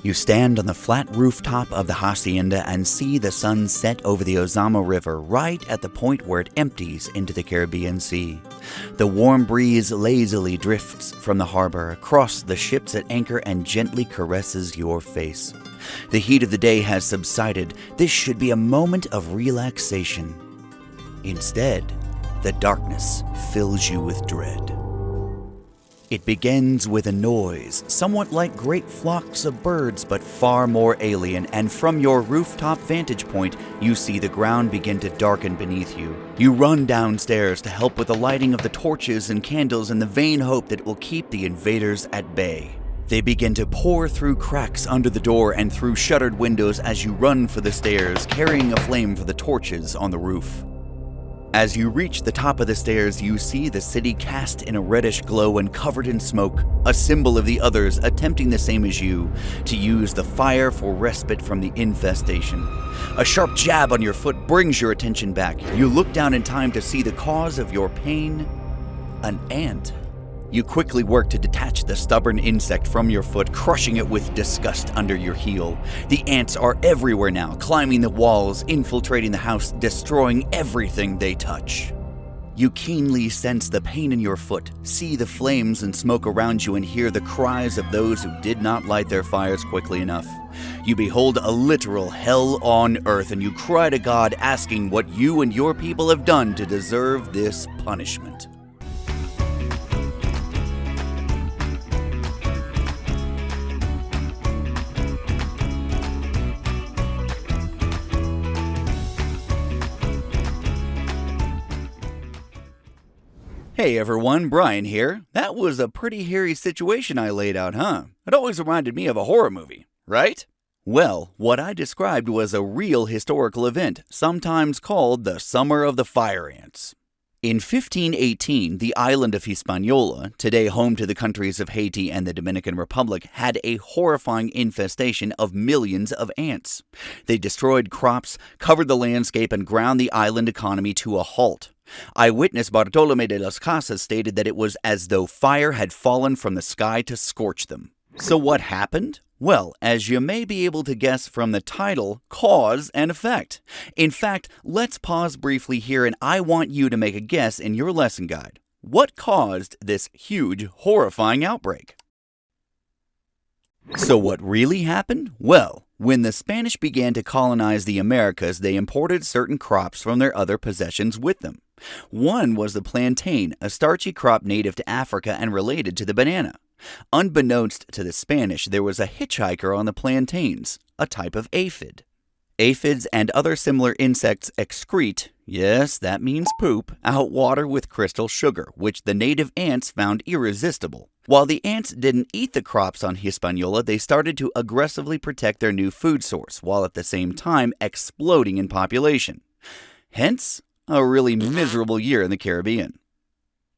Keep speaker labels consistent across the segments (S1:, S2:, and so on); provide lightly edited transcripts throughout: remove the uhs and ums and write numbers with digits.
S1: You stand on the flat rooftop of the hacienda and see the sun set over the Ozama River right at the point where it empties into the Caribbean Sea. The warm breeze lazily drifts from the harbor across the ships at anchor and gently caresses your face. The heat of the day has subsided. This should be a moment of relaxation. Instead, the darkness fills you with dread. It begins with a noise, somewhat like great flocks of birds, but far more alien, and from your rooftop vantage point, you see the ground begin to darken beneath you. You run downstairs to help with the lighting of the torches and candles in the vain hope that it will keep the invaders at bay. They begin to pour through cracks under the door and through shuttered windows as you run for the stairs, carrying a flame for the torches on the roof. As you reach the top of the stairs, you see the city cast in a reddish glow and covered in smoke, a symbol of the others attempting the same as you, to use the fire for respite from the infestation. A sharp jab on your foot brings your attention back. You look down in time to see the cause of your pain, an ant. You quickly work to detach the stubborn insect from your foot, crushing it with disgust under your heel. The ants are everywhere now, climbing the walls, infiltrating the house, destroying everything they touch. You keenly sense the pain in your foot, see the flames and smoke around you, and hear the cries of those who did not light their fires quickly enough. You behold a literal hell on earth, and you cry to God, asking what you and your people have done to deserve this punishment. Hey everyone, Brian here. That was a pretty hairy situation I laid out, huh? It always reminded me of a horror movie, right? Well, what I described was a real historical event, sometimes called the Summer of the Fire Ants. In 1518, the island of Hispaniola, today home to the countries of Haiti and the Dominican Republic, had a horrifying infestation of millions of ants. They destroyed crops, covered the landscape, and ground the island economy to a halt. Eyewitness Bartolomé de las Casas stated that it was as though fire had fallen from the sky to scorch them. So what happened? Well, as you may be able to guess from the title, cause and effect. In fact, let's pause briefly here and I want you to make a guess in your lesson guide. What caused this huge, horrifying outbreak? So what really happened? Well, when the Spanish began to colonize the Americas, they imported certain crops from their other possessions with them. One was the plantain, a starchy crop native to Africa and related to the banana. Unbeknownst to the Spanish, there was a hitchhiker on the plantains, a type of aphid. Aphids and other similar insects excrete, yes, that means poop, out water with crystal sugar, which the native ants found irresistible. While the ants didn't eat the crops on Hispaniola, they started to aggressively protect their new food source, while at the same time exploding in population. Hence, a really miserable year in the Caribbean.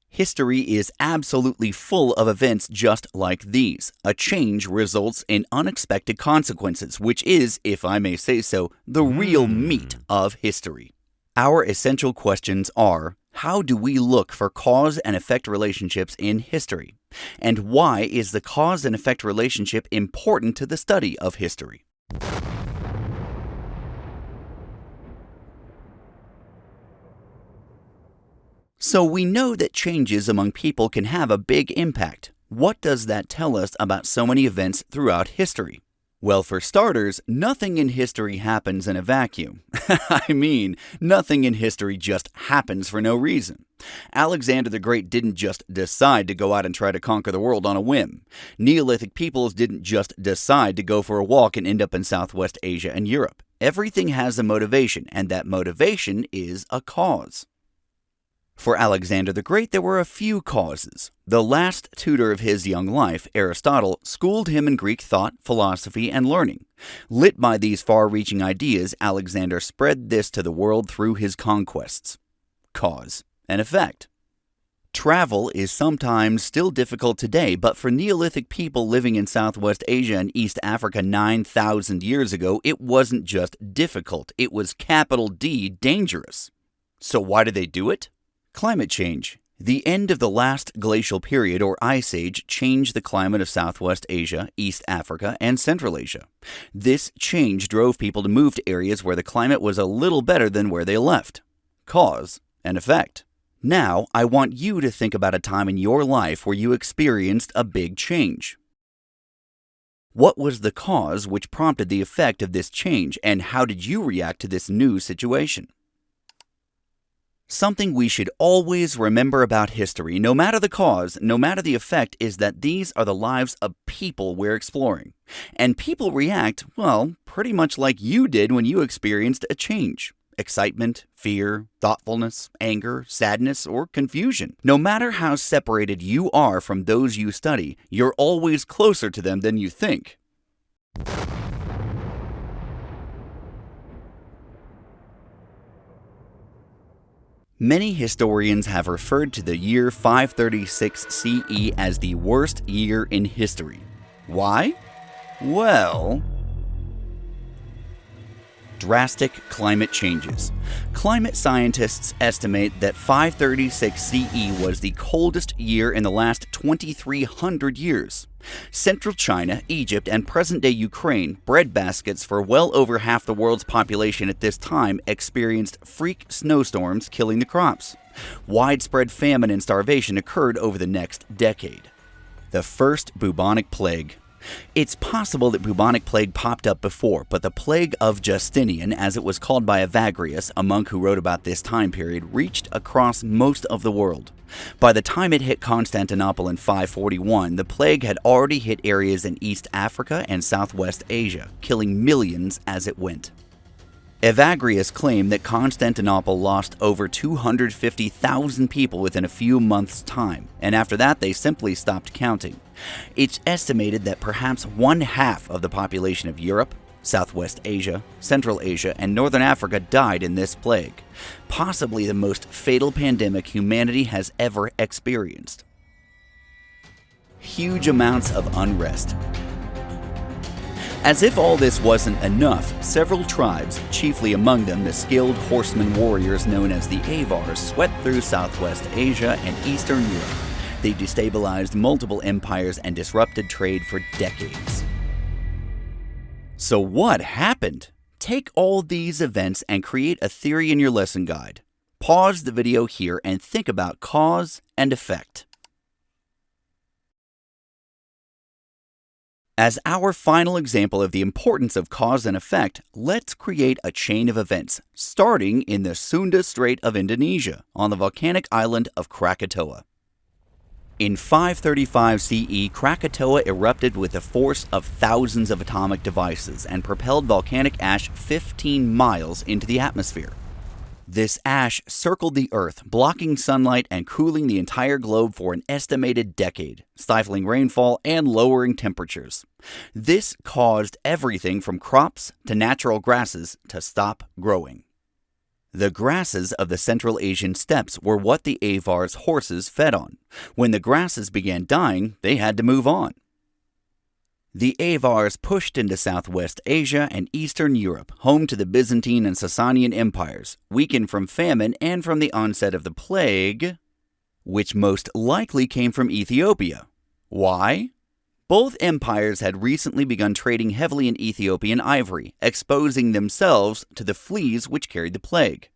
S1: History is absolutely full of events just like these. A change results in unexpected consequences, which is, if I may say so, the real meat of history. Our essential questions are, how do we look for cause and effect relationships in history? And why is the cause and effect relationship important to the study of history? So we know that changes among people can have a big impact. What does that tell us about so many events throughout history? Well, for starters, nothing in history happens in a vacuum. I mean, nothing in history just happens for no reason. Alexander the Great didn't just decide to go out and try to conquer the world on a whim. Neolithic peoples didn't just decide to go for a walk and end up in Southwest Asia and Europe. Everything has a motivation, and that motivation is a cause. For Alexander the Great, there were a few causes. The last tutor of his young life, Aristotle, schooled him in Greek thought, philosophy, and learning. Lit by these far-reaching ideas, Alexander spread this to the world through his conquests. Cause and effect. Travel is sometimes still difficult today, but for Neolithic people living in Southwest Asia and East Africa 9,000 years ago, it wasn't just difficult, it was capital D dangerous. So why did they do it? Climate change. The end of the last glacial period or ice age changed the climate of Southwest Asia, East Africa, and Central Asia. This change drove people to move to areas where the climate was a little better than where they left. Cause and effect. Now, I want you to think about a time in your life where you experienced a big change. What was the cause which prompted the effect of this change, and how did you react to this new situation? Something we should always remember about history, no matter the cause, no matter the effect, is that these are the lives of people we're exploring. And people react, well, pretty much like you did when you experienced a change. Excitement, fear, thoughtfulness, anger, sadness, or confusion. No matter how separated you are from those you study, you're always closer to them than you think. Many historians have referred to the year 536 CE as the worst year in history. Why? Well, drastic climate changes. Climate scientists estimate that 536 CE was the coldest year in the last 2,300 years. Central China, Egypt, and present-day Ukraine, breadbaskets for well over half the world's population at this time, experienced freak snowstorms killing the crops. Widespread famine and starvation occurred over the next decade. The first bubonic plague. It's possible that bubonic plague popped up before, but the plague of Justinian, as it was called by Evagrius, a monk who wrote about this time period, reached across most of the world. By the time it hit Constantinople in 541, the plague had already hit areas in East Africa and Southwest Asia, killing millions as it went. Evagrius claimed that Constantinople lost over 250,000 people within a few months' time, and after that they simply stopped counting. It's estimated that perhaps 1/2 of the population of Europe, Southwest Asia, Central Asia, and Northern Africa died in this plague, possibly the most fatal pandemic humanity has ever experienced. Huge amounts of unrest. As if all this wasn't enough, several tribes, chiefly among them the skilled horseman warriors known as the Avars, swept through Southwest Asia and Eastern Europe. They destabilized multiple empires and disrupted trade for decades. So what happened? Take all these events and create a theory in your lesson guide. Pause the video here and think about cause and effect. As our final example of the importance of cause and effect, let's create a chain of events, starting in the Sunda Strait of Indonesia, on the volcanic island of Krakatoa. In 535 CE, Krakatoa erupted with the force of thousands of atomic devices and propelled volcanic ash 15 miles into the atmosphere. This ash circled the Earth, blocking sunlight and cooling the entire globe for an estimated decade, stifling rainfall and lowering temperatures. This caused everything from crops to natural grasses to stop growing. The grasses of the Central Asian steppes were what the Avars' horses fed on. When the grasses began dying, they had to move on. The Avars pushed into Southwest Asia and Eastern Europe, home to the Byzantine and Sasanian empires, weakened from famine and from the onset of the plague, which most likely came from Ethiopia. Why? Both empires had recently begun trading heavily in Ethiopian ivory, exposing themselves to the fleas which carried the plague.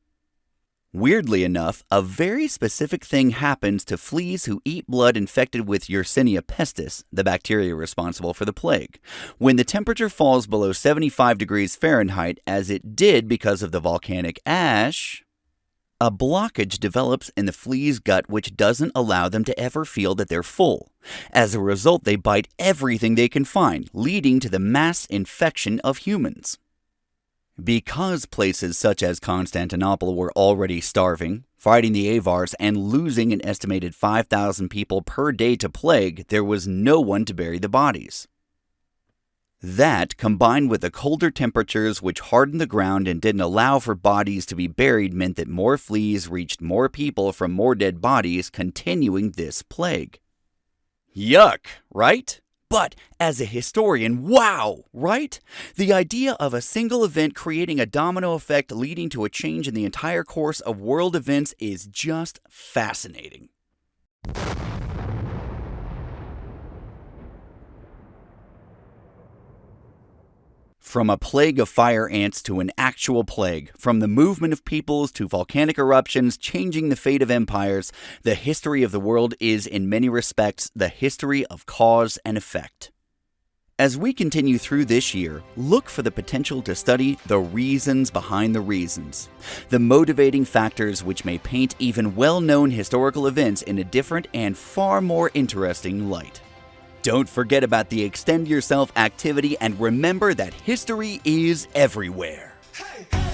S1: Weirdly enough, a very specific thing happens to fleas who eat blood infected with Yersinia pestis, the bacteria responsible for the plague. When the temperature falls below 75 degrees Fahrenheit, as it did because of the volcanic ash, a blockage develops in the flea's gut which doesn't allow them to ever feel that they're full. As a result, they bite everything they can find, leading to the mass infection of humans. Because places such as Constantinople were already starving, fighting the Avars, and losing an estimated 5,000 people per day to plague, there was no one to bury the bodies. That, combined with the colder temperatures which hardened the ground and didn't allow for bodies to be buried, meant that more fleas reached more people from more dead bodies, continuing this plague. Yuck, right? But as a historian, wow, right? The idea of a single event creating a domino effect leading to a change in the entire course of world events is just fascinating. From a plague of fire ants to an actual plague, from the movement of peoples to volcanic eruptions changing the fate of empires, the history of the world is, in many respects, the history of cause and effect. As we continue through this year, look for the potential to study the reasons behind the reasons, the motivating factors which may paint even well-known historical events in a different and far more interesting light. Don't forget about the Extend Yourself activity and remember that history is everywhere.
S2: Hey!